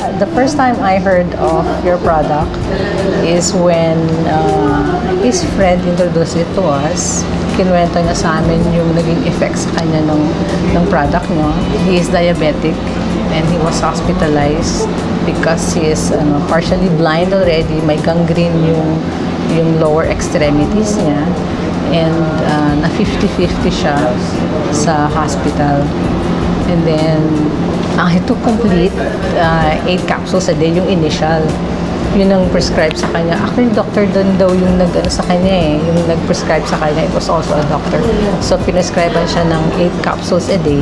The first time I heard of your product is when his friend introduced it to us. Kinuwento niya sa amin yung naging effects sa kanya ng product nyo. He is diabetic and he was hospitalized because he is partially blind already. May gangrene yung lower extremities niya. And na 50-50 siya sa hospital. And then, he took complete 8 capsules a day, yung initial. Yun ang prescribe sa kanya. Actually, doctor doon daw yung sa kanya eh. Yung nag-prescribe sa kanya, it was also a doctor. So, pinescribean siya ng 8 capsules a day.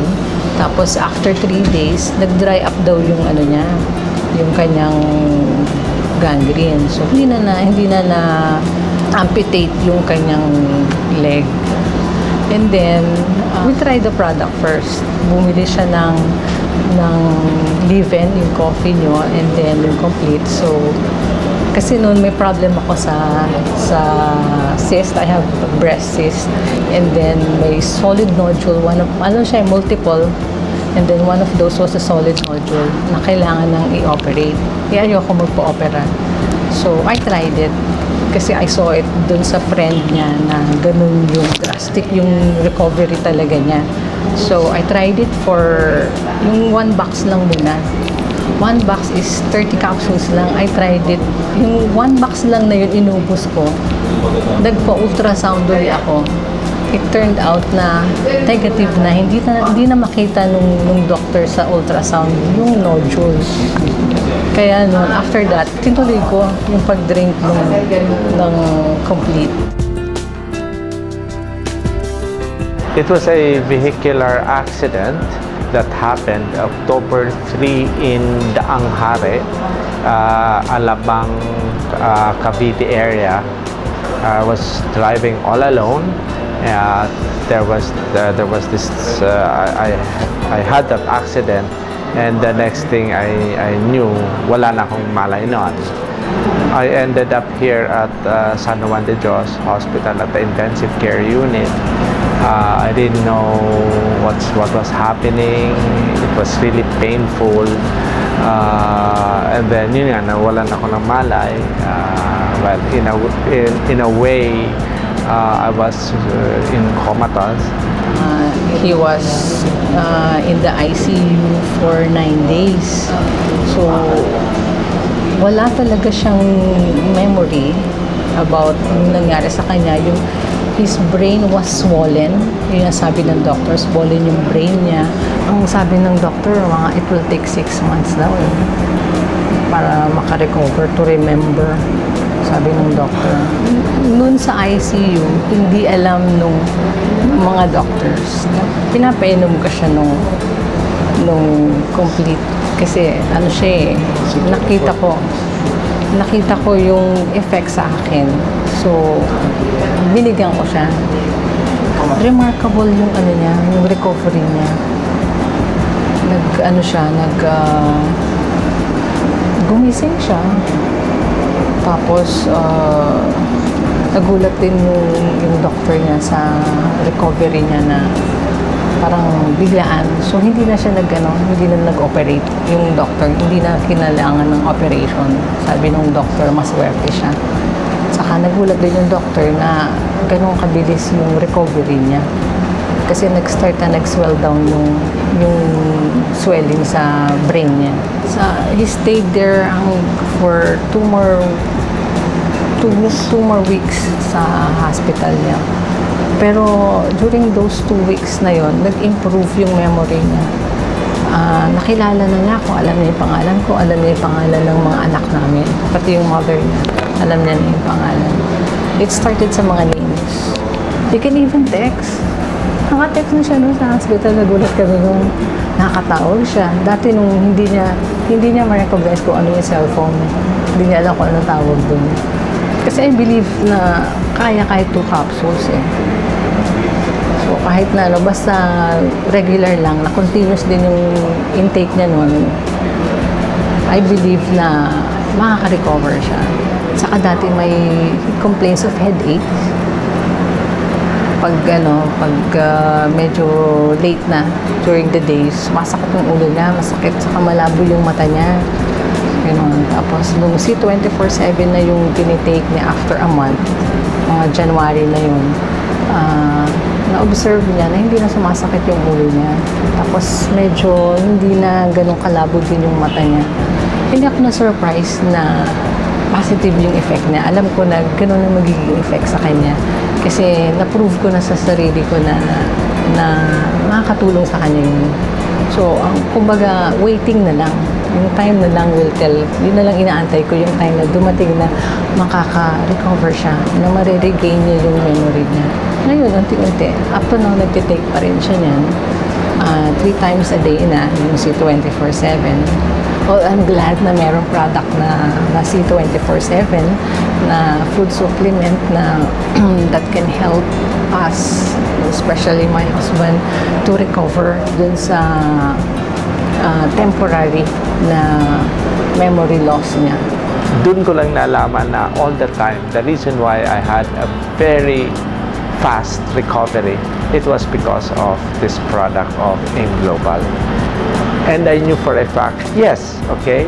Tapos, after 3 days, nag-dry up daw yung niya, yung kanyang gangrene. So, hindi na amputate yung kanyang leg. And then, we tried the product first. Bumili siya ng leave-in, yung coffee nyo, and then yung complete. So, kasi noon may problem ako sa cyst. I have breast cyst. And then, may solid nodule. Multiple. And then, one of those was a solid nodule na kailangan nang i-operate. Kaya ayoko magpa-opera. So, I tried it. Kasi I saw it dun sa friend niya na ganun yung drastic yung recovery talaga niya. So, I tried it for yung 1 box lang muna. 1 box is 30 capsules lang. I tried it. Yung 1 box lang na yun, inubos ko. Nagpa-ultrasound ulit ako. It turned out na negative na. Hindi na makita nung doctor sa ultrasound yung nodules. Kaya noon, after that, tinuloy ko yung pag-drink ng complete. It was a vehicular accident that happened October 3 in Daanghare, Alabang, Cavite area. I was driving all alone. There was this. I had that accident. And the next thing I knew, wala na akong malay noon. I ended up here at San Juan de Dios Hospital at the intensive care unit. I didn't know what was happening. It was really painful. And then yun nga, nawalan ako ng malay. Well, in a way, I was in comatose. He was in the ICU for 9 days. So, wala talaga siyang memory about yung nangyari sa kanya. His brain was swollen. Yun ang sabi ng doctor, swollen yung brain niya. Ang sabi ng doctor, it will take 6 months daw para makarecover, to remember. Sabi ng doctor. Noon sa ICU, hindi alam nung mga doctors. Pinapainom ka siya nung complete. Kasi siya nakita ko yung effect sa akin. So, binigyan ko siya. Remarkable yung niya, yung recovery niya. Gumising siya. Tapos, nagulat din yung doctor niya sa recovery niya na parang biglaan. So, hindi na siya hindi na nag-operate yung doctor. Hindi na kinailangan ng operation. Sabi ng doctor, maswerte siya. Saka nagulat din yung doctor na ganun kabilis yung recovery niya. Kasi nag-swell down yung swelling sa brain niya. He stayed there for 2 more weeks sa hospital niya. Pero during those 2 weeks na yon, nag-improve yung memory niya. Nakilala na niya ako, alam niya yung pangalan ko, alam niya yung pangalan ng mga anak namin, pati yung mother niya, alam niya na yung pangalan. It started sa mga names. He can even text. Naka-text na siya sa hospital, nagulat kami nung nakakatawag siya. Dati nung hindi niya ma-recognize kung ano yung cellphone. Hindi niya alam kung ano tawag dun. Kasi I believe na kaya kahit 2 capsules So kahit na basta regular lang, na continuous din yung intake niya nun, I believe na makaka-recover siya. Saka dati may complaints of headache. Pag medyo late na during the days, masakit yung ulo niya, masakit, saka malabo yung mata niya. Ganun. Tapos, nung C24/7 na yung tinitake niya after a month, mga January na yun, na-observe niya na hindi na sumasakit yung ulo niya. Tapos, medyo hindi na ganun kalabo din yung mata niya. Hindi ako na-surprise na positive yung effect niya. Alam ko na ganun na magiging effect sa kanya. Kasi na-prove ko na sa sarili ko na makakatulong sa kanya yun. So, kumbaga, waiting na lang. Yung time na lang will tell. Yun na lang inaantay ko, yung time na dumating na makaka-recover siya, na mariregain niya yung memory niya. Ngayon, unti-unti, up to now, nagtitake pa rin siya niyan. 3 times a day na, yung C24/7. Well, I'm glad na merong product na C24/7 na food supplement na that can help us, especially my husband, to recover dun sa temporary na memory loss niya. Doon ko lang nalaman na all the time, the reason why I had a very fast recovery, it was because of this product of AIM Global. And I knew for a fact, yes, okay,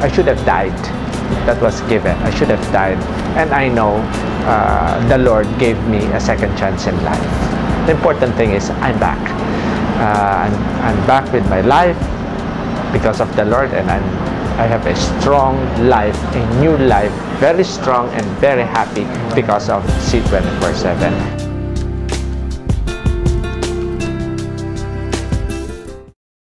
I should have died. That was given. I should have died. And I know the Lord gave me a second chance in life. The important thing is I'm back. I'm back with my life because of the Lord, and I have a strong life, a new life, very strong and very happy because of C24/7.